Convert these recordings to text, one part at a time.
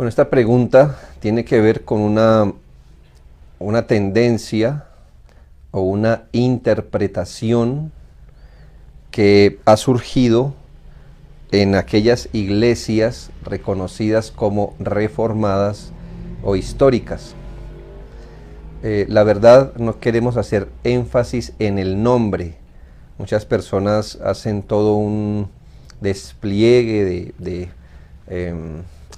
Bueno, esta pregunta tiene que ver con una tendencia o una interpretación que ha surgido en aquellas iglesias reconocidas como reformadas o históricas. La verdad, no queremos hacer énfasis en el nombre. Muchas personas hacen todo un despliegue de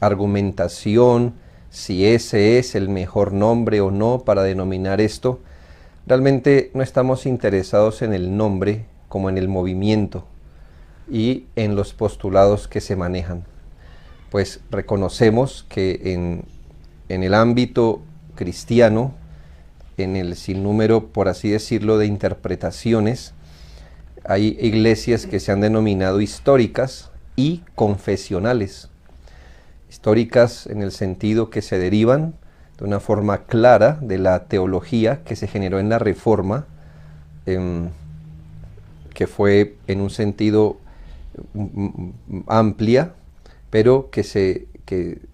argumentación, si ese es el mejor nombre o no para denominar esto. Realmente no estamos interesados en el nombre como en el movimiento y en los postulados que se manejan. Pues reconocemos que en el ámbito cristiano, en el sinnúmero, por así decirlo, de interpretaciones, hay iglesias que se han denominado históricas y confesionales. Históricas en el sentido que se derivan de una forma clara de la teología que se generó en la Reforma, que fue en un sentido amplia, pero que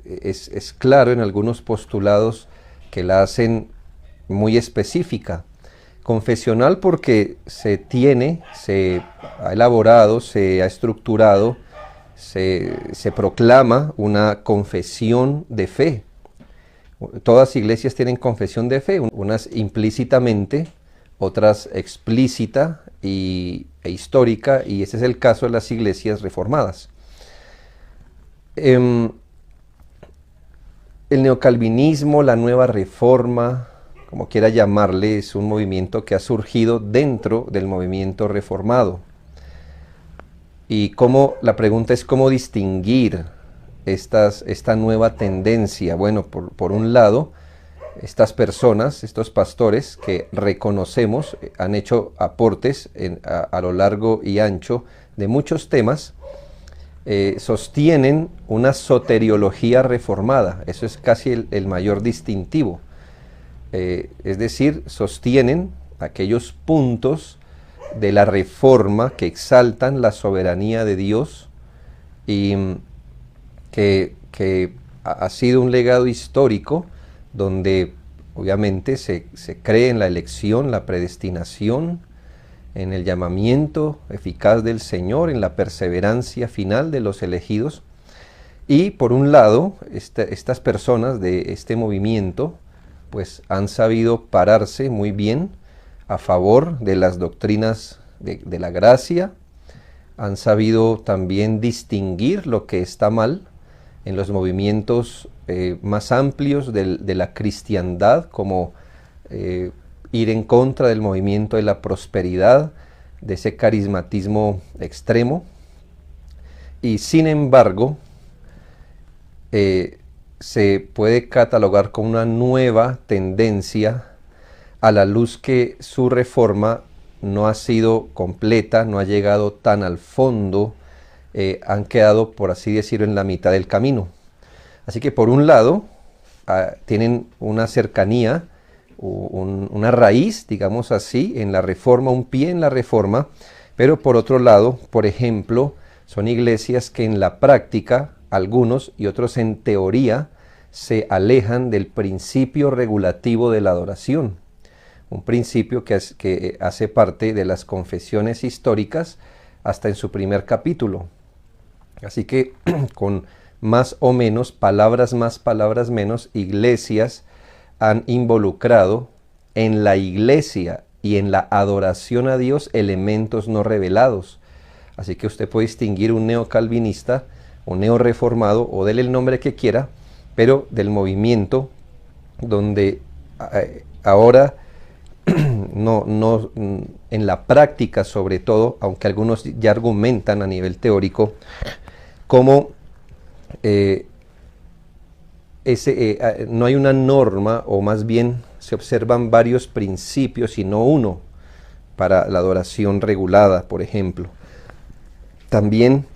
es claro en algunos postulados que la hacen muy específica. Confesional porque se ha elaborado, se ha estructurado, se proclama una confesión de fe. Todas las iglesias tienen confesión de fe, unas implícitamente, otras explícita e histórica, y ese es el caso de las iglesias reformadas. El neocalvinismo, la nueva reforma, como quiera llamarle, es un movimiento que ha surgido dentro del movimiento reformado. Y la pregunta es cómo distinguir esta nueva tendencia. Bueno, por un lado, estas personas, estos pastores que reconocemos, han hecho aportes a lo largo y ancho de muchos temas, sostienen una soteriología reformada. Eso es casi el mayor distintivo. Es decir, sostienen aquellos puntos de la Reforma que exaltan la soberanía de Dios y que ha sido un legado histórico donde obviamente se cree en la elección, la predestinación, en el llamamiento eficaz del Señor, en la perseverancia final de los elegidos. Y por un lado, estas personas de este movimiento pues han sabido pararse muy bien a favor de las doctrinas de la gracia, han sabido también distinguir lo que está mal en los movimientos más amplios de la cristiandad, como ir en contra del movimiento de la prosperidad, de ese carismatismo extremo. Y sin embargo, se puede catalogar como una nueva tendencia a la luz que su reforma no ha sido completa, no ha llegado tan al fondo, han quedado, por así decirlo, en la mitad del camino. Así que por un lado, tienen una cercanía, una raíz, digamos así, en la reforma, un pie en la reforma, pero por otro lado, por ejemplo, son iglesias que en la práctica, algunos y otros en teoría, se alejan del principio regulativo de la adoración. Un principio que hace parte de las confesiones históricas hasta en su primer capítulo. Así que con más o menos, palabras más, palabras menos, iglesias han involucrado en la iglesia y en la adoración a Dios elementos no revelados. Así que usted puede distinguir un neocalvinista, un neoreformado, o déle el nombre que quiera, pero del movimiento donde ahora no en la práctica, sobre todo, aunque algunos ya argumentan a nivel teórico, como no hay una norma, o más bien se observan varios principios y no uno para la adoración regulada, por ejemplo. También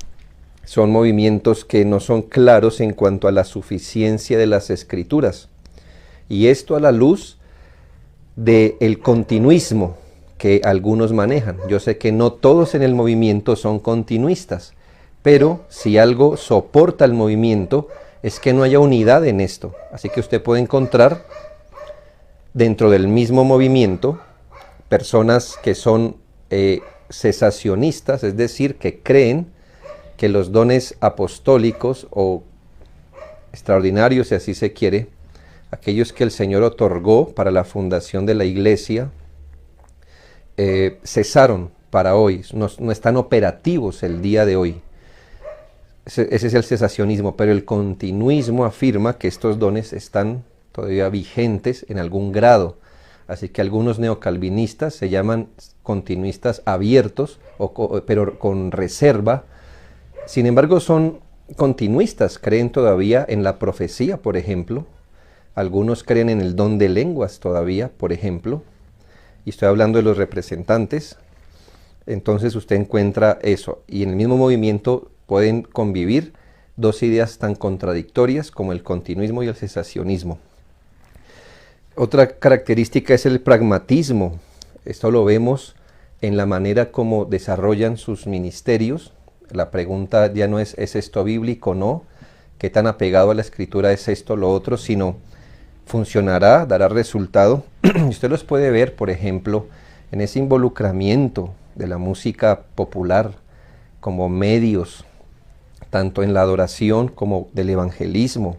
son movimientos que no son claros en cuanto a la suficiencia de las escrituras, y esto a la luz del continuismo que algunos manejan. Yo sé que no todos en el movimiento son continuistas, pero si algo soporta el movimiento es que no haya unidad en esto. Así que usted puede encontrar dentro del mismo movimiento personas que son cesacionistas, es decir, que creen que los dones apostólicos o extraordinarios, si así se quiere, aquellos que el Señor otorgó para la fundación de la iglesia, cesaron para hoy, no están operativos el día de hoy. Ese es el cesacionismo, pero el continuismo afirma que estos dones están todavía vigentes en algún grado. Así que algunos neocalvinistas se llaman continuistas abiertos, pero con reserva. Sin embargo, son continuistas, creen todavía en la profecía, por ejemplo. Algunos creen en el don de lenguas todavía, por ejemplo. Y estoy hablando de los representantes. Entonces usted encuentra eso. Y en el mismo movimiento pueden convivir dos ideas tan contradictorias como el continuismo y el cesacionismo. Otra característica es el pragmatismo. Esto lo vemos en la manera como desarrollan sus ministerios. La pregunta ya no ¿es esto bíblico o no? ¿Qué tan apegado a la escritura es esto o lo otro? Sino, ¿funcionará? ¿Dará resultado? Usted los puede ver, por ejemplo, en ese involucramiento de la música popular como medios, tanto en la adoración como del evangelismo.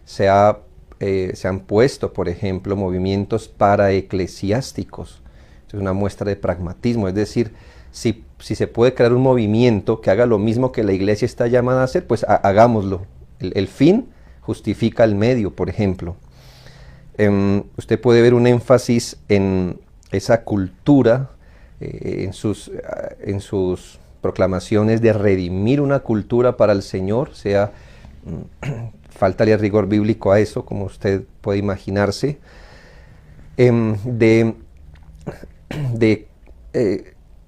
Se han puesto, por ejemplo, movimientos paraeclesiásticos. Es una muestra de pragmatismo, es decir, si se puede crear un movimiento que haga lo mismo que la iglesia está llamada a hacer, pues hagámoslo. El fin justifica el medio, por ejemplo. Usted puede ver un énfasis en esa cultura, en sus proclamaciones de redimir una cultura para el Señor, sea, faltaría rigor bíblico a eso, como usted puede imaginarse,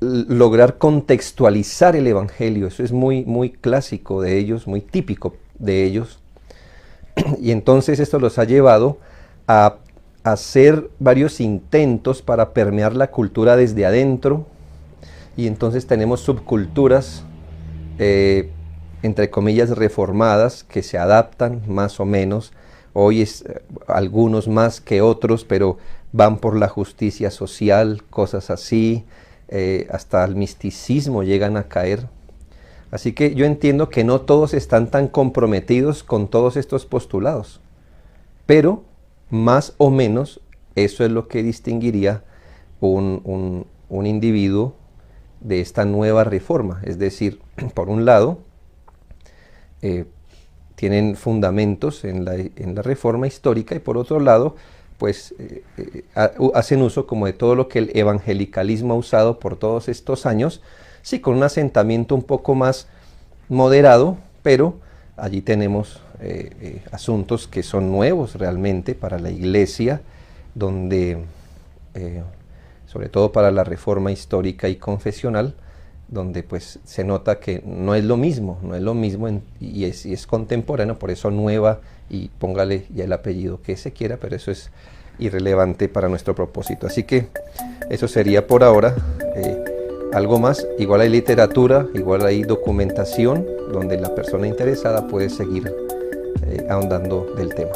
lograr contextualizar el Evangelio. Eso es muy, muy clásico de ellos, muy típico de ellos, y entonces esto los ha llevado a hacer varios intentos para permear la cultura desde adentro. Y entonces tenemos subculturas, entre comillas, reformadas, que se adaptan más o menos. Hoy es algunos más que otros, pero van por la justicia social, cosas así, hasta el misticismo llegan a caer. Así que yo entiendo que no todos están tan comprometidos con todos estos postulados, pero más o menos eso es lo que distinguiría un individuo de esta nueva reforma. Es decir, por un lado, tienen fundamentos en la reforma histórica, y por otro lado, pues hacen uso como de todo lo que el evangelicalismo ha usado por todos estos años, sí, con un asentamiento un poco más moderado, pero allí tenemos asuntos que son nuevos realmente para la iglesia, donde sobre todo para la reforma histórica y confesional, donde pues se nota que no es lo mismo, y es contemporáneo, por eso nueva, y póngale ya el apellido que se quiera, pero eso es irrelevante para nuestro propósito. Así que eso sería por ahora. Algo más, igual hay literatura, igual hay documentación, donde la persona interesada puede seguir ahondando del tema.